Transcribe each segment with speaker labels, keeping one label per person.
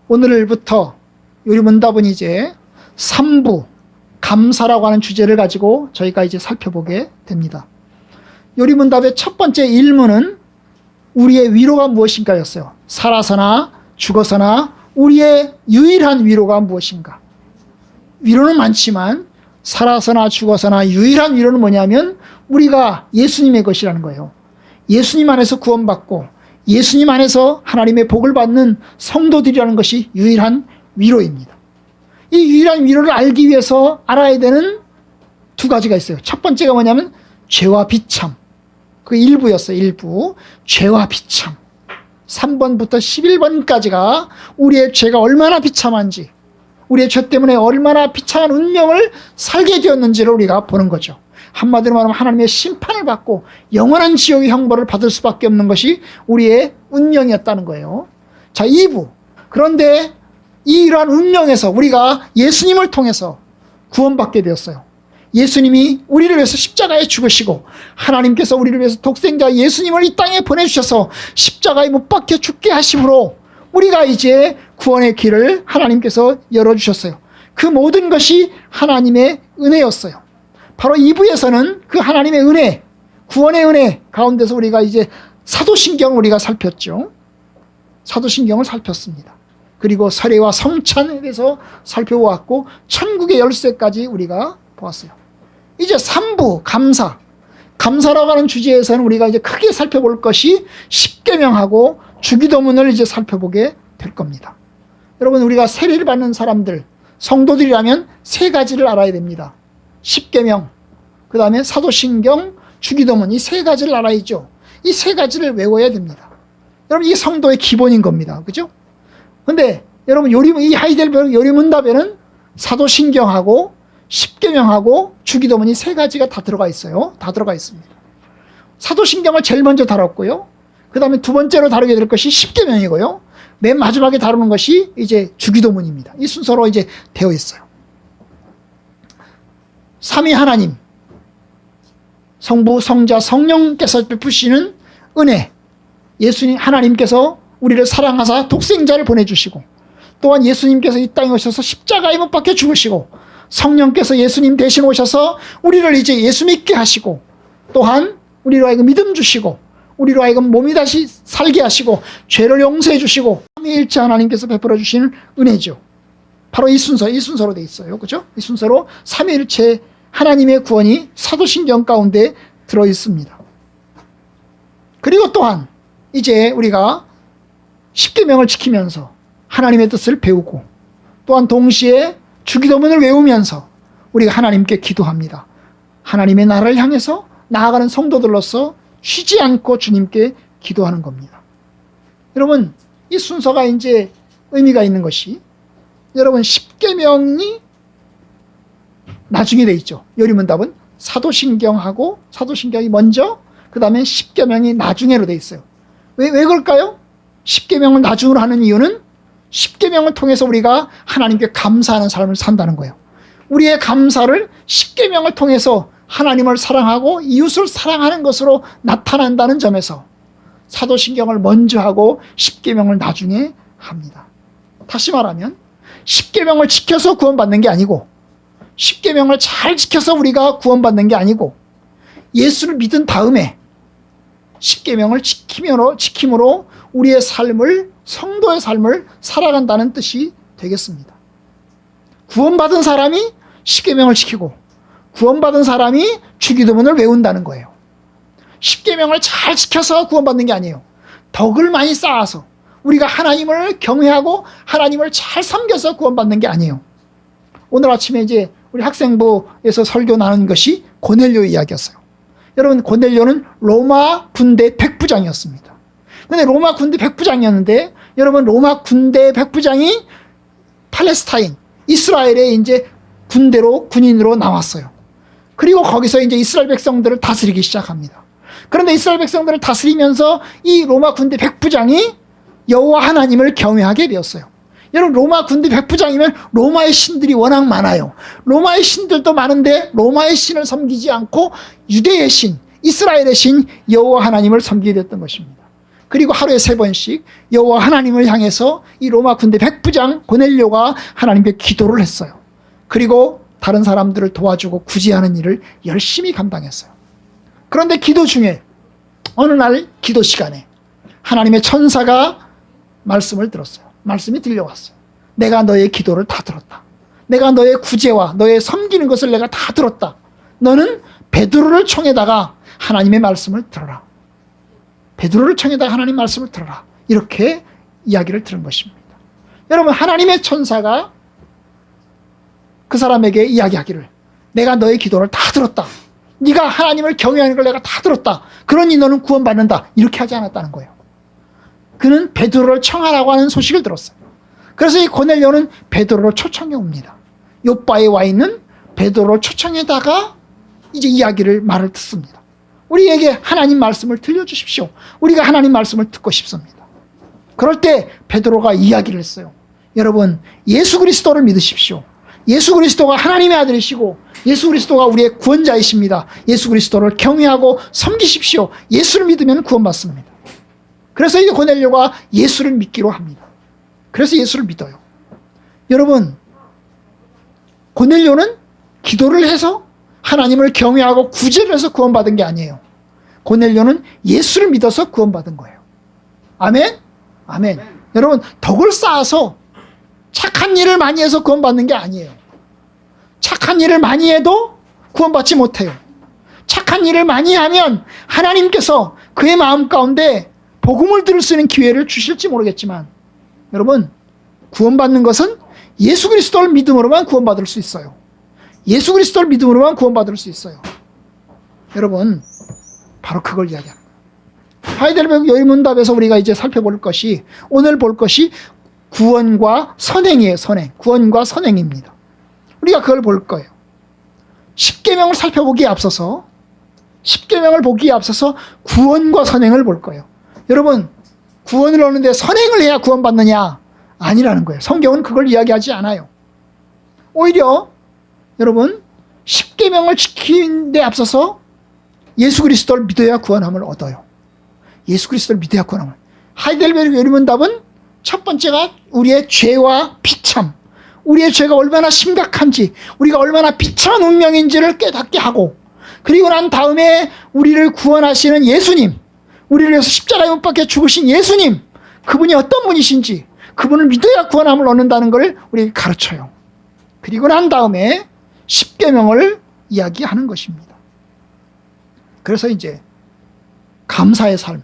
Speaker 1: 오늘부터 요리문답은 이제 3부 감사라고 하는 주제를 가지고 저희가 이제 살펴보게 됩니다. 요리문답의 첫 번째 1문은 우리의 위로가 무엇인가 였어요. 살아서나 죽어서나 우리의 유일한 위로가 무엇인가. 위로는 많지만 살아서나 죽어서나 유일한 위로는 뭐냐면 우리가 예수님의 것이라는 거예요. 예수님 안에서 구원받고 예수님 안에서 하나님의 복을 받는 성도들이라는 것이 유일한 위로입니다. 이 유일한 위로를 알기 위해서 알아야 되는 두 가지가 있어요. 첫 번째가 뭐냐면 죄와 비참. 그 일부였어요. 일부. 죄와 비참. 3번부터 11번까지가 우리의 죄가 얼마나 비참한지, 우리의 죄 때문에 얼마나 비참한 운명을 살게 되었는지를 우리가 보는 거죠. 한마디로 말하면 하나님의 심판을 받고 영원한 지옥의 형벌을 받을 수밖에 없는 것이 우리의 운명이었다는 거예요. 자, 2부. 그런데 이러한 운명에서 우리가 예수님을 통해서 구원받게 되었어요. 예수님이 우리를 위해서 십자가에 죽으시고 하나님께서 우리를 위해서 독생자 예수님을 이 땅에 보내주셔서 십자가에 못 박혀 죽게 하심으로 우리가 이제 구원의 길을 하나님께서 열어주셨어요. 그 모든 것이 하나님의 은혜였어요. 바로 2부에서는 그 하나님의 은혜, 구원의 은혜 가운데서 우리가 이제 사도신경을 우리가 살폈죠. 사도신경을 살폈습니다. 그리고 세례와 성찬에 대해서 살펴보았고 천국의 열쇠까지 우리가 보았어요. 이제 3부 감사. 감사라고 하는 주제에서는 우리가 이제 크게 살펴볼 것이 십계명하고 주기도문을 이제 살펴보게 될 겁니다. 여러분, 우리가 세례를 받는 사람들, 성도들이라면 세 가지를 알아야 됩니다. 십계명, 그 다음에 사도신경, 주기도문, 이 세 가지를 알아야죠. 이 세 가지를 외워야 됩니다. 여러분, 이 성도의 기본인 겁니다. 그죠? 근데 여러분, 이 하이델베르 요리문답에는 사도신경하고 십계명하고 주기도문이 세 가지가 다 들어가 있어요. 다 들어가 있습니다. 사도신경을 제일 먼저 다뤘고요. 그 다음에 두 번째로 다루게 될 것이 십계명이고요. 맨 마지막에 다루는 것이 이제 주기도문입니다. 이 순서로 이제 되어 있어요. 삼위 하나님, 성부, 성자, 성령께서 베푸시는 은혜, 예수님 하나님께서 우리를 사랑하사 독생자를 보내주시고 또한 예수님께서 이 땅에 오셔서 십자가에 못 박혀 죽으시고 성령께서 예수님 대신 오셔서 우리를 이제 예수 믿게 하시고 또한 우리로 하여금 믿음 주시고 우리로 하여금 몸이 다시 살게 하시고 죄를 용서해 주시고 삼위일체 하나님께서 베풀어 주시는 은혜죠. 바로 이 순서로 돼 있어요. 그죠? 이 순서로 삼위일체 하나님의 구원이 사도신경 가운데 들어 있습니다. 그리고 또한 이제 우리가 십계명을 지키면서 하나님의 뜻을 배우고 또한 동시에 주기도문을 외우면서 우리가 하나님께 기도합니다. 하나님의 나라를 향해서 나아가는 성도들로서 쉬지 않고 주님께 기도하는 겁니다. 여러분, 이 순서가 이제 의미가 있는 것이, 여러분, 십계명이 나중에 돼 있죠. 요리문답은 사도신경하고 사도신경이 먼저, 그 다음에 십계명이 나중에로 돼 있어요. 왜 그럴까요? 십계명을 나중으로 하는 이유는 십계명을 통해서 우리가 하나님께 감사하는 삶을 산다는 거예요. 우리의 감사를 십계명을 통해서 하나님을 사랑하고 이웃을 사랑하는 것으로 나타난다는 점에서 사도신경을 먼저 하고 십계명을 나중에 합니다. 다시 말하면 십계명을 지켜서 구원받는 게 아니고 십계명을 잘 지켜서 우리가 구원받는 게 아니고 예수를 믿은 다음에 십계명을 지킴으로 우리의 삶을, 성도의 삶을 살아간다는 뜻이 되겠습니다. 구원받은 사람이 십계명을 지키고 구원받은 사람이 주기도문을 외운다는 거예요. 십계명을 잘 지켜서 구원받는 게 아니에요. 덕을 많이 쌓아서 우리가 하나님을 경외하고 하나님을 잘 섬겨서 구원받는 게 아니에요. 오늘 아침에 이제 우리 학생부에서 설교 나눈 것이 고넬료 이야기였어요. 여러분, 고넬료는 로마 군대 백부장이었습니다. 근데 로마 군대 백부장이었는데, 여러분, 로마 군대 백부장이 팔레스타인, 이스라엘에 이제 군인으로 나왔어요. 그리고 거기서 이제 이스라엘 백성들을 다스리기 시작합니다. 그런데 이스라엘 백성들을 다스리면서 이 로마 군대 백부장이 여호와 하나님을 경외하게 되었어요. 여러분, 로마 군대 백부장이면 로마의 신들이 워낙 많아요. 로마의 신들도 많은데 로마의 신을 섬기지 않고 유대의 신, 이스라엘의 신 여호와 하나님을 섬기게 됐던 것입니다. 그리고 하루에 3번씩 여호와 하나님을 향해서 이 로마 군대 백부장 고넬료가 하나님께 기도를 했어요. 그리고 다른 사람들을 도와주고 구제하는 일을 열심히 감당했어요. 그런데 기도 중에 어느 날 기도 시간에 하나님의 천사가 말씀을 들었어요. 말씀이 들려왔어요. 내가 너의 기도를 다 들었다. 내가 너의 구제와 너의 섬기는 것을 내가 다 들었다. 너는 베드로를 청에다가 하나님의 말씀을 들어라. 베드로를 청에다가 하나님 말씀을 들어라. 이렇게 이야기를 들은 것입니다. 여러분, 하나님의 천사가 그 사람에게 이야기하기를 내가 너의 기도를 다 들었다. 네가 하나님을 경외하는 걸 내가 다 들었다. 그러니 너는 구원받는다. 이렇게 하지 않았다는 거예요. 그는 베드로를 청하라고 하는 소식을 들었어요. 그래서 이 고넬료는 베드로를 초청해 옵니다. 요바에 와 있는 베드로를 초청해다가 이제 말을 듣습니다. 우리에게 하나님 말씀을 들려주십시오. 우리가 하나님 말씀을 듣고 싶습니다. 그럴 때 베드로가 이야기를 했어요. 여러분, 예수 그리스도를 믿으십시오. 예수 그리스도가 하나님의 아들이시고 예수 그리스도가 우리의 구원자이십니다. 예수 그리스도를 경외하고 섬기십시오. 예수를 믿으면 구원받습니다. 그래서 이 고넬료가 예수를 믿기로 합니다. 그래서 예수를 믿어요. 여러분, 고넬료는 기도를 해서 하나님을 경외하고 구제를 해서 구원받은 게 아니에요. 고넬료는 예수를 믿어서 구원받은 거예요. 아멘? 아멘. 여러분, 덕을 쌓아서 착한 일을 많이 해서 구원받는 게 아니에요. 착한 일을 많이 해도 구원받지 못해요. 착한 일을 많이 하면 하나님께서 그의 마음 가운데 복음을 들을 수 있는 기회를 주실지 모르겠지만, 여러분, 구원받는 것은 예수 그리스도를 믿음으로만 구원받을 수 있어요. 예수 그리스도를 믿음으로만 구원받을 수 있어요. 여러분, 바로 그걸 이야기합니다. 하이델베르크 여의문답에서 우리가 이제 살펴볼 것이, 오늘 볼 것이 구원과 선행이에요. 선행. 구원과 선행입니다. 우리가 그걸 볼 거예요. 십계명을 살펴보기에 앞서서, 십계명을 보기에 앞서서 구원과 선행을 볼 거예요. 여러분, 구원을 얻는데 선행을 해야 구원받느냐? 아니라는 거예요. 성경은 그걸 이야기하지 않아요. 오히려 여러분, 십계명을 지키는 데 앞서서 예수 그리스도를 믿어야 구원함을 얻어요. 예수 그리스도를 믿어야 구원함을. 하이델베르크 여의문답은 첫 번째가 우리의 죄와 비참, 우리의 죄가 얼마나 심각한지, 우리가 얼마나 비참한 운명인지를 깨닫게 하고, 그리고 난 다음에 우리를 구원하시는 예수님, 우리를 위해서 십자가에 못 박혀 죽으신 예수님, 그분이 어떤 분이신지, 그분을 믿어야 구원함을 얻는다는 걸 우리에게 가르쳐요. 그리고 난 다음에 십계명을 이야기하는 것입니다. 그래서 이제 감사의 삶,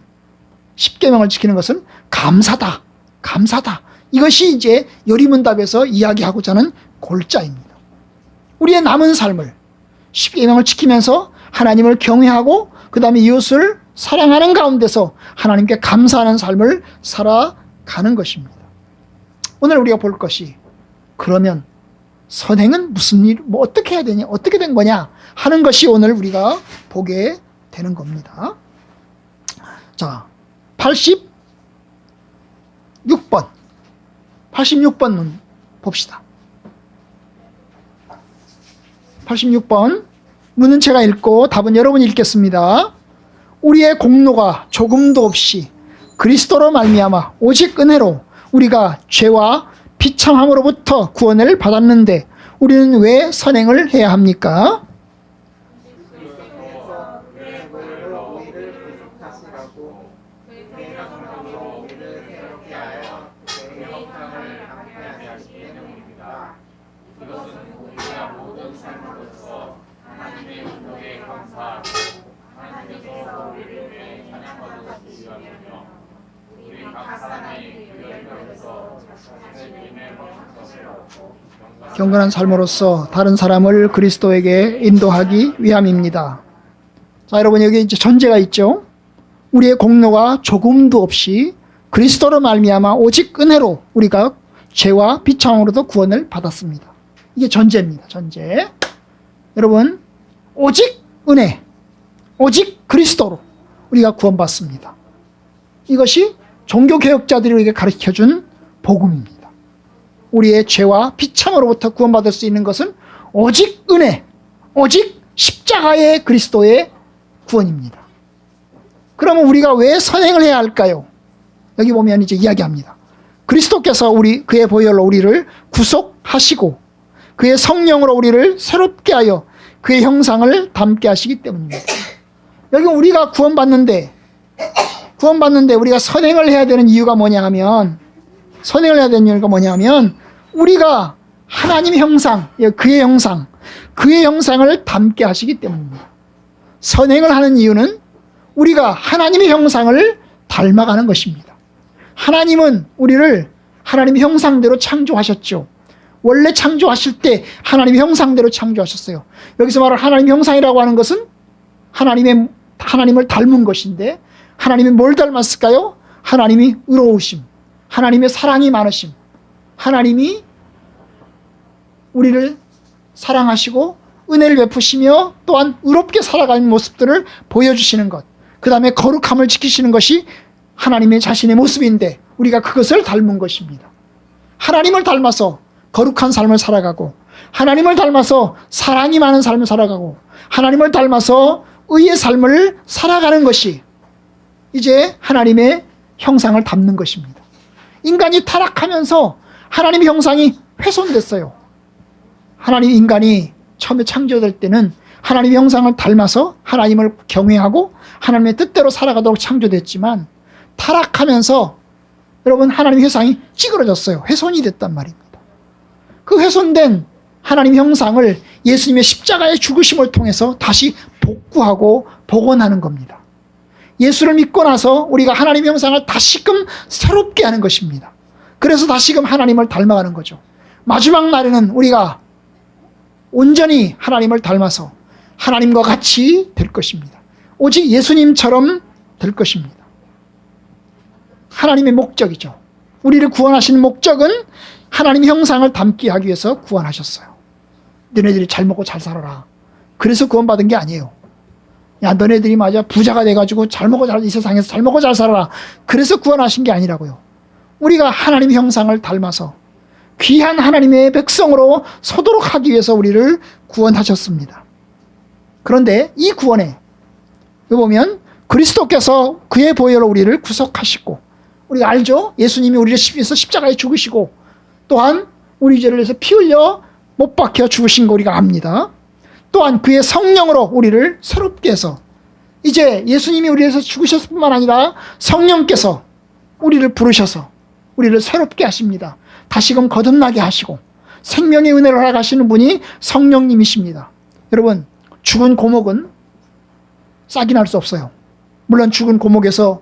Speaker 1: 십계명을 지키는 것은 감사다, 감사다. 이것이 이제 여리문답에서 이야기하고자 하는 골자입니다. 우리의 남은 삶을 십계명을 지키면서 하나님을 경외하고 그 다음에 이웃을 사랑하는 가운데서 하나님께 감사하는 삶을 살아가는 것입니다. 오늘 우리가 볼 것이, 그러면 선행은 무슨 일, 뭐 어떻게 해야 되냐, 어떻게 된 거냐 하는 것이 오늘 우리가 보게 되는 겁니다. 자, 86번 봅시다. 86번 문은 제가 읽고 답은 여러분이 읽겠습니다. 우리의 공로가 조금도 없이 그리스도로 말미암아 오직 은혜로 우리가 죄와 비참함으로부터 구원을 받았는데 우리는 왜 선행을 해야 합니까? 경건한 삶으로서 다른 사람을 그리스도에게 인도하기 위함입니다. 자, 여러분, 여기 이제 전제가 있죠. 우리의 공로가 조금도 없이 그리스도로 말미암아 오직 은혜로 우리가 죄와 비참함으로도 구원을 받았습니다. 이게 전제입니다. 전제. 여러분, 오직 은혜, 오직 그리스도로 우리가 구원받습니다. 이것이 종교개혁자들이 우리에게 가르쳐준 복음입니다. 우리의 죄와 비참으로부터 구원받을 수 있는 것은 오직 은혜, 오직 십자가의 그리스도의 구원입니다. 그러면 우리가 왜 선행을 해야 할까요? 여기 보면 이제 이야기합니다. 그리스도께서 그의 보혈로 우리를 구속하시고 그의 성령으로 우리를 새롭게 하여 그의 형상을 닮게 하시기 때문입니다. 여기 우리가 구원받는데 우리가 선행을 해야 되는 이유가 뭐냐 하면 우리가 하나님의 형상, 그의 형상을 닮게 하시기 때문입니다. 선행을 하는 이유는 우리가 하나님의 형상을 닮아가는 것입니다. 하나님은 우리를 하나님의 형상대로 창조하셨죠. 원래 창조하실 때 하나님의 형상대로 창조하셨어요. 여기서 말할 하나님의 형상이라고 하는 것은 하나님을 닮은 것인데, 하나님이 뭘 닮았을까요? 하나님이 의로우심, 하나님의 사랑이 많으심, 하나님이 우리를 사랑하시고 은혜를 베푸시며 또한 의롭게 살아가는 모습들을 보여주시는 것, 그 다음에 거룩함을 지키시는 것이 하나님의 자신의 모습인데 우리가 그것을 닮은 것입니다. 하나님을 닮아서 거룩한 삶을 살아가고, 하나님을 닮아서 사랑이 많은 삶을 살아가고, 하나님을 닮아서 의의 삶을 살아가는 것이 이제 하나님의 형상을 닮는 것입니다. 인간이 타락하면서 하나님의 형상이 훼손됐어요. 인간이 처음에 창조될 때는 하나님의 형상을 닮아서 하나님을 경외하고 하나님의 뜻대로 살아가도록 창조됐지만, 타락하면서 여러분 하나님의 형상이 찌그러졌어요. 훼손이 됐단 말입니다. 그 훼손된 하나님의 형상을 예수님의 십자가의 죽으심을 통해서 다시 복구하고 복원하는 겁니다. 예수를 믿고 나서 우리가 하나님의 형상을 다시금 새롭게 하는 것입니다. 그래서 다시금 하나님을 닮아가는 거죠. 마지막 날에는 우리가 온전히 하나님을 닮아서 하나님과 같이 될 것입니다. 오직 예수님처럼 될 것입니다. 하나님의 목적이죠. 우리를 구원하신 목적은 하나님의 형상을 닮게 하기 위해서 구원하셨어요. 너네들이 잘 먹고 잘 살아라. 그래서 구원받은 게 아니에요. 야, 너네들이 부자가 돼가지고 이 세상에서 잘 먹고 잘 살아라. 그래서 구원하신 게 아니라고요. 우리가 하나님의 형상을 닮아서 귀한 하나님의 백성으로 서도록 하기 위해서 우리를 구원하셨습니다. 그런데 이 구원에 보면 그리스도께서 그의 보혈로 우리를 구속하시고, 우리가 알죠? 예수님이 우리를 위해서 십자가에 죽으시고 또한 우리 죄를 위해서 피 흘려 못 박혀 죽으신 거 우리가 압니다. 또한 그의 성령으로 우리를 새롭게 해서, 이제 예수님이 우리를 위해서 죽으셨을 뿐만 아니라 성령께서 우리를 부르셔서 우리를 새롭게 하십니다. 다시금 거듭나게 하시고 생명의 은혜를 허락하시는 분이 성령님이십니다. 여러분, 죽은 고목은 싹이 날 수 없어요. 물론 죽은 고목에서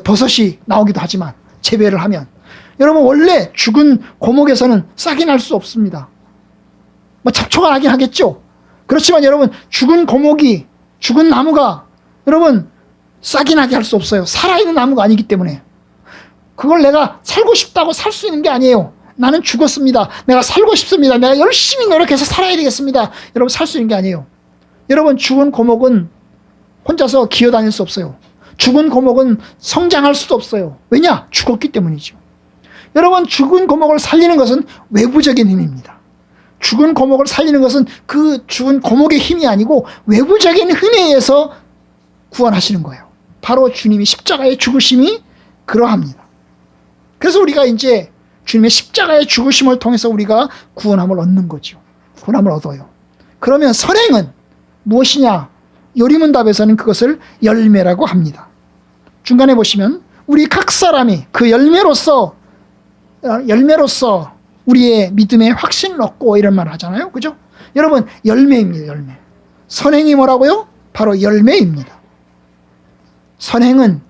Speaker 1: 버섯이 나오기도 하지만, 재배를 하면, 여러분 원래 죽은 고목에서는 싹이 날 수 없습니다. 잡초가 나긴 하겠죠. 그렇지만 여러분, 죽은 나무가 여러분 싹이 나게 할 수 없어요. 살아있는 나무가 아니기 때문에. 그걸 내가 살고 싶다고 살 수 있는 게 아니에요. 나는 죽었습니다. 내가 살고 싶습니다. 내가 열심히 노력해서 살아야 되겠습니다. 여러분, 살 수 있는 게 아니에요. 여러분, 죽은 고목은 혼자서 기어다닐 수 없어요. 죽은 고목은 성장할 수도 없어요. 왜냐? 죽었기 때문이죠. 여러분, 죽은 고목을 살리는 것은 외부적인 힘입니다. 죽은 고목을 살리는 것은 그 죽은 고목의 힘이 아니고 외부적인 힘에 의해서 구원하시는 거예요. 바로 주님이 십자가의 죽으심이 그러합니다. 그래서 우리가 이제 주님의 십자가의 죽으심을 통해서 우리가 구원함을 얻는 거죠. 구원함을 얻어요. 그러면 선행은 무엇이냐? 요리문답에서는 그것을 열매라고 합니다. 중간에 보시면 우리 각 사람이 그 열매로서 우리의 믿음의 확신을 얻고 이런 말을 하잖아요. 그죠? 여러분, 열매입니다. 열매. 선행이 뭐라고요? 바로 열매입니다. 선행은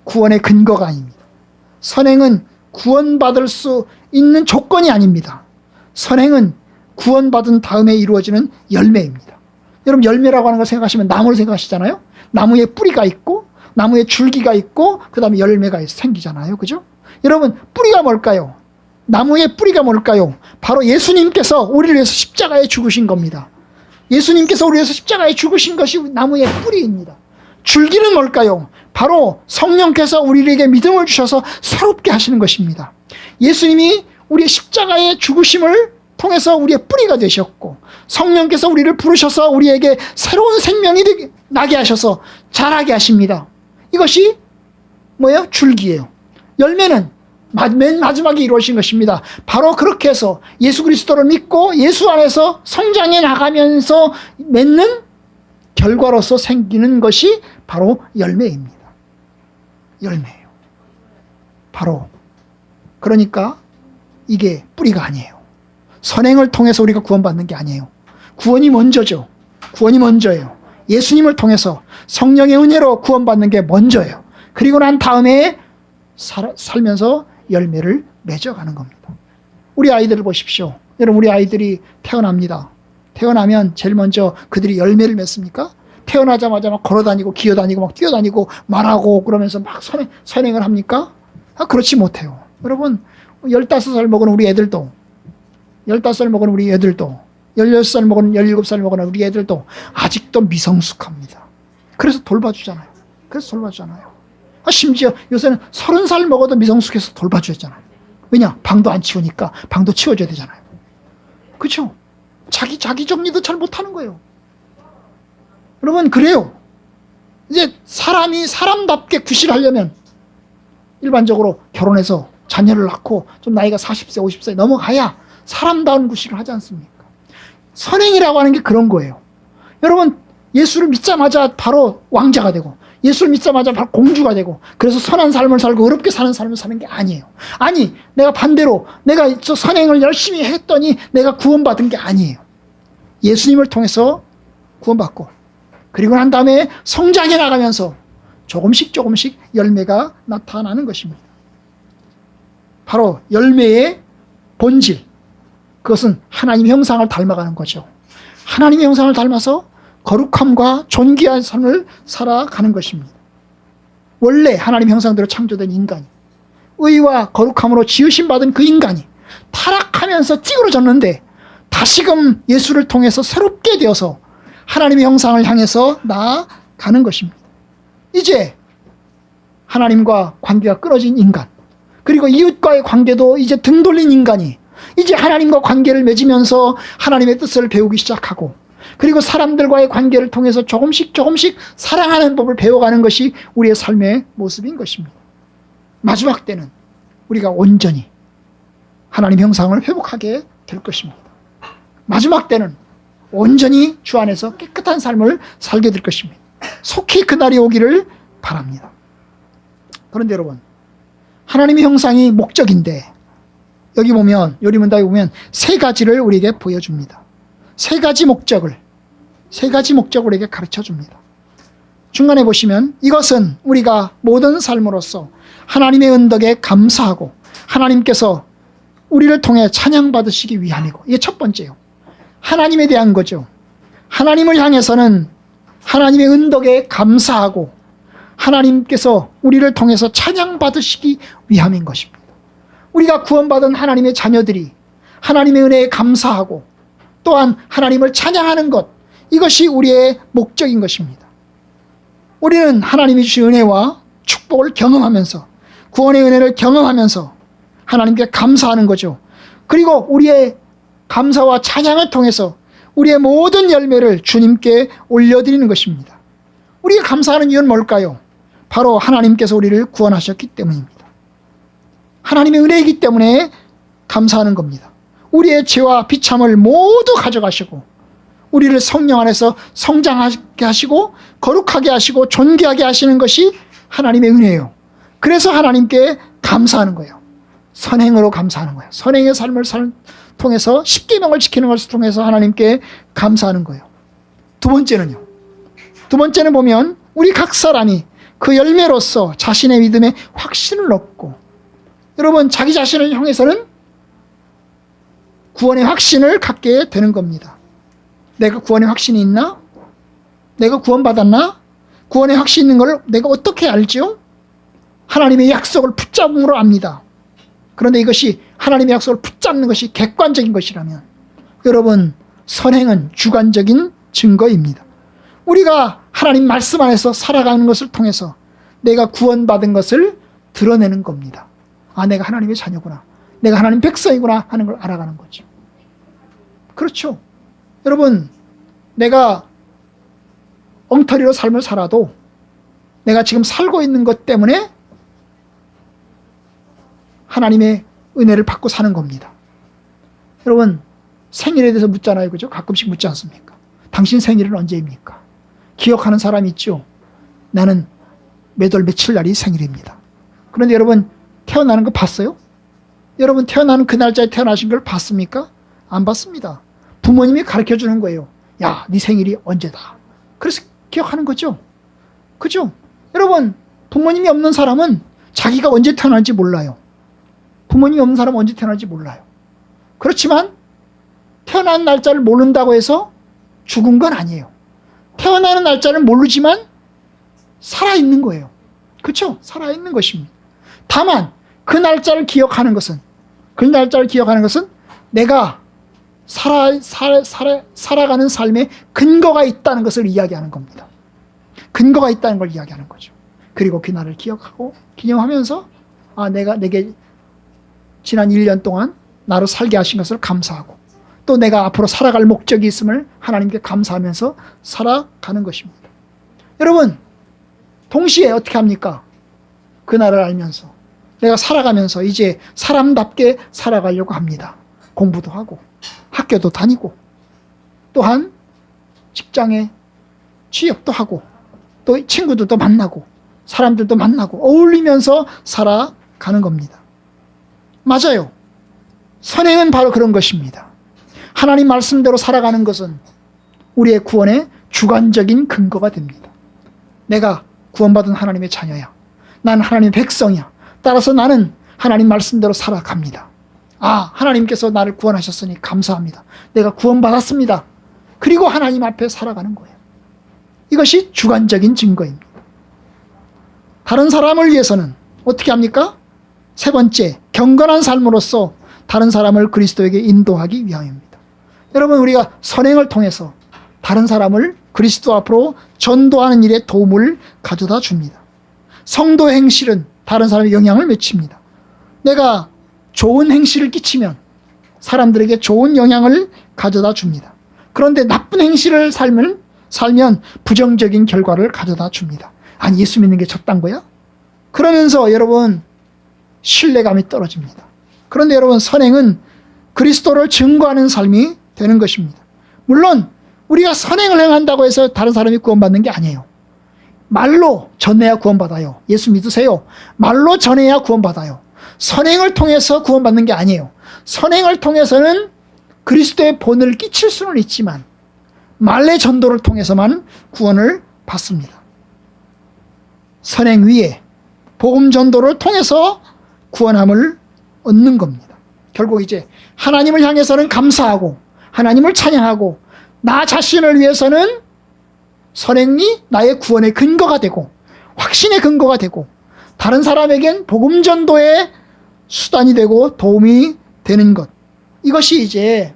Speaker 1: 구원의 근거가 아닙니다. 선행은 구원받을 수 있는 조건이 아닙니다. 선행은 구원받은 다음에 이루어지는 열매입니다. 여러분, 열매라고 하는 걸 생각하시면 나무를 생각하시잖아요. 나무에 뿌리가 있고 나무에 줄기가 있고 그 다음에 열매가 생기잖아요. 그죠? 여러분, 뿌리가 뭘까요? 나무의 뿌리가 뭘까요? 바로 예수님께서 우리를 위해서 십자가에 죽으신 겁니다. 예수님께서 우리를 위해서 십자가에 죽으신 것이 나무의 뿌리입니다. 줄기는 뭘까요? 바로 성령께서 우리에게 믿음을 주셔서 새롭게 하시는 것입니다. 예수님이 우리의 십자가의 죽으심을 통해서 우리의 뿌리가 되셨고, 성령께서 우리를 부르셔서 우리에게 새로운 생명이 나게 하셔서 자라게 하십니다. 이것이 뭐예요? 줄기예요. 열매는 맨 마지막에 이루어진 것입니다. 바로 그렇게 해서 예수 그리스도를 믿고 예수 안에서 성장해 나가면서 맺는 결과로서 생기는 것이 바로 열매입니다. 열매예요. 바로 그러니까 이게 뿌리가 아니에요. 선행을 통해서 우리가 구원받는 게 아니에요. 구원이 먼저죠. 구원이 먼저예요. 예수님을 통해서 성령의 은혜로 구원받는 게 먼저예요. 그리고 난 다음에 살면서 열매를 맺어가는 겁니다. 우리 아이들을 보십시오. 여러분, 우리 아이들이 태어납니다. 태어나면 제일 먼저 그들이 열매를 맺습니까? 태어나자마자 막 걸어다니고 기어다니고 막 뛰어다니고 말하고 그러면서 막 선행을 합니까? 그렇지 못해요. 여러분, 15살 먹은 우리 애들도 15살 먹은 우리 애들도 16살 먹은 17살 먹은 우리 애들도 아직도 미성숙합니다. 그래서 돌봐주잖아요. 심지어 요새는 30살 먹어도 미성숙해서 돌봐주잖아요. 왜냐? 방도 안 치우니까 방도 치워줘야 되잖아요. 그렇죠? 자기 정리도 잘 못하는 거예요. 여러분, 그래요. 이제 사람이 사람답게 구실하려면 일반적으로 결혼해서 자녀를 낳고 좀 나이가 40세, 50세 넘어가야 사람다운 구실을 하지 않습니까? 선행이라고 하는 게 그런 거예요. 여러분, 예수를 믿자마자 바로 왕자가 되고 예수를 믿자마자 바로 공주가 되고 그래서 선한 삶을 살고 어렵게 사는 삶을 사는 게 아니에요. 아니, 내가 반대로 내가 저 선행을 열심히 했더니 내가 구원받은 게 아니에요. 예수님을 통해서 구원받고 그리고 난 다음에 성장해 나가면서 조금씩 열매가 나타나는 것입니다. 바로 열매의 본질, 그것은 하나님의 형상을 닮아가는 거죠. 하나님의 형상을 닮아서 거룩함과 존귀한 삶을 살아가는 것입니다. 원래 하나님의 형상대로 창조된 인간이 의와 거룩함으로 지으심 받은 그 인간이 타락하면서 찌그러졌는데 다시금 예수를 통해서 새롭게 되어서 하나님의 형상을 향해서 나아가는 것입니다. 이제 하나님과 관계가 끊어진 인간, 그리고 이웃과의 관계도 이제 등 돌린 인간이 이제 하나님과 관계를 맺으면서 하나님의 뜻을 배우기 시작하고 그리고 사람들과의 관계를 통해서 조금씩 사랑하는 법을 배워가는 것이 우리의 삶의 모습인 것입니다. 마지막 때는 우리가 온전히 하나님 형상을 회복하게 될 것입니다. 마지막 때는 온전히 주 안에서 깨끗한 삶을 살게 될 것입니다. 속히 그날이 오기를 바랍니다. 그런데 여러분, 하나님의 형상이 목적인데 여기 보면 요리문답에 보면 세 가지를 우리에게 보여줍니다. 세 가지 목적을 우리에게 가르쳐줍니다. 중간에 보시면 이것은 우리가 모든 삶으로서 하나님의 은덕에 감사하고 하나님께서 우리를 통해 찬양받으시기 위함이고, 이게 첫 번째요. 하나님에 대한 거죠. 하나님을 향해서는 하나님의 은덕에 감사하고 하나님께서 우리를 통해서 찬양받으시기 위함인 것입니다. 우리가 구원받은 하나님의 자녀들이 하나님의 은혜에 감사하고 또한 하나님을 찬양하는 것, 이것이 우리의 목적인 것입니다. 우리는 하나님이 주신 은혜와 축복을 경험하면서 구원의 은혜를 경험하면서 하나님께 감사하는 거죠. 그리고 우리의 감사와 찬양을 통해서 우리의 모든 열매를 주님께 올려드리는 것입니다. 우리가 감사하는 이유는 뭘까요? 바로 하나님께서 우리를 구원하셨기 때문입니다. 하나님의 은혜이기 때문에 감사하는 겁니다. 우리의 죄와 비참을 모두 가져가시고 우리를 성령 안에서 성장하게 하시고 거룩하게 하시고 존귀하게 하시는 것이 하나님의 은혜예요. 그래서 하나님께 감사하는 거예요. 선행으로 감사하는 거예요. 선행의 삶을 통해서 십계명을 지키는 것을 통해서 하나님께 감사하는 거예요. 두 번째는 보면 우리 각 사람이 그 열매로서 자신의 믿음에 확신을 얻고, 여러분, 자기 자신을 향해서는 구원의 확신을 갖게 되는 겁니다. 내가 구원의 확신이 있나? 내가 구원받았나? 구원의 확신이 있는 걸 내가 어떻게 알죠? 하나님의 약속을 붙잡음으로 압니다. 그런데 이것이 하나님의 약속을 붙잡는 것이 객관적인 것이라면 여러분, 선행은 주관적인 증거입니다. 우리가 하나님 말씀 안에서 살아가는 것을 통해서 내가 구원받은 것을 드러내는 겁니다. 아, 내가 하나님의 자녀구나, 내가 하나님 백성이구나 하는 걸 알아가는 거죠. 그렇죠. 여러분, 내가 엉터리로 삶을 살아도 내가 지금 살고 있는 것 때문에 하나님의 은혜를 받고 사는 겁니다. 여러분, 생일에 대해서 묻잖아요. 그죠? 가끔씩 묻지 않습니까? 당신 생일은 언제입니까? 기억하는 사람이 있죠? 나는 몇 월 며칠 날이 생일입니다. 그런데 여러분, 태어나는 거 봤어요? 여러분, 태어나는 그 날짜에 태어나신 걸 봤습니까? 안 봤습니다. 부모님이 가르쳐 주는 거예요. 야, 네 생일이 언제다. 그래서 기억하는 거죠. 그죠? 여러분, 부모님이 없는 사람은 자기가 언제 태어날지 몰라요. 부모님이 없는 사람은 언제 태어날지 몰라요. 그렇지만 태어난 날짜를 모른다고 해서 죽은 건 아니에요. 태어나는 날짜를 모르지만 살아있는 거예요. 그렇죠? 살아있는 것입니다. 다만 그 날짜를 기억하는 것은 내가 살아가는 삶에 근거가 있다는 것을 이야기하는 겁니다. 근거가 있다는 걸 이야기하는 거죠. 그리고 그 날을 기억하고 기념하면서 내게 지난 1년 동안 나로 살게 하신 것을 감사하고 또 내가 앞으로 살아갈 목적이 있음을 하나님께 감사하면서 살아가는 것입니다. 여러분, 동시에 어떻게 합니까? 그날을 알면서 내가 살아가면서 이제 사람답게 살아가려고 합니다. 공부도 하고 학교도 다니고 또한 직장에 취업도 하고 또 친구들도 만나고 사람들도 만나고 어울리면서 살아가는 겁니다. 맞아요. 선행은 바로 그런 것입니다. 하나님 말씀대로 살아가는 것은 우리의 구원의 주관적인 근거가 됩니다. 내가 구원받은 하나님의 자녀야. 난 하나님의 백성이야. 따라서 나는 하나님 말씀대로 살아갑니다. 하나님께서 나를 구원하셨으니 감사합니다. 내가 구원받았습니다. 그리고 하나님 앞에 살아가는 거예요. 이것이 주관적인 증거입니다. 다른 사람을 위해서는 어떻게 합니까? 세 번째, 경건한 삶으로서 다른 사람을 그리스도에게 인도하기 위함입니다. 여러분, 우리가 선행을 통해서 다른 사람을 그리스도 앞으로 전도하는 일에 도움을 가져다 줍니다. 성도의 행실은 다른 사람의 영향을 미칩니다. 내가 좋은 행실을 끼치면 사람들에게 좋은 영향을 가져다 줍니다. 그런데 나쁜 행실을 살면 부정적인 결과를 가져다 줍니다. 아니, 예수 믿는 게 저딴 거야? 그러면서 여러분, 신뢰감이 떨어집니다. 그런데 여러분, 선행은 그리스도를 증거하는 삶이 되는 것입니다. 물론 우리가 선행을 행한다고 해서 다른 사람이 구원받는 게 아니에요. 말로 전해야 구원받아요. 예수 믿으세요. 말로 전해야 구원받아요. 선행을 통해서 구원받는 게 아니에요. 선행을 통해서는 그리스도의 본을 끼칠 수는 있지만 말의 전도를 통해서만 구원을 받습니다. 선행 위에 복음 전도를 통해서 구원함을 얻는 겁니다. 결국 이제 하나님을 향해서는 감사하고 하나님을 찬양하고 나 자신을 위해서는 선행이 나의 구원의 근거가 되고 확신의 근거가 되고 다른 사람에겐 복음 전도의 수단이 되고 도움이 되는 것. 이것이 이제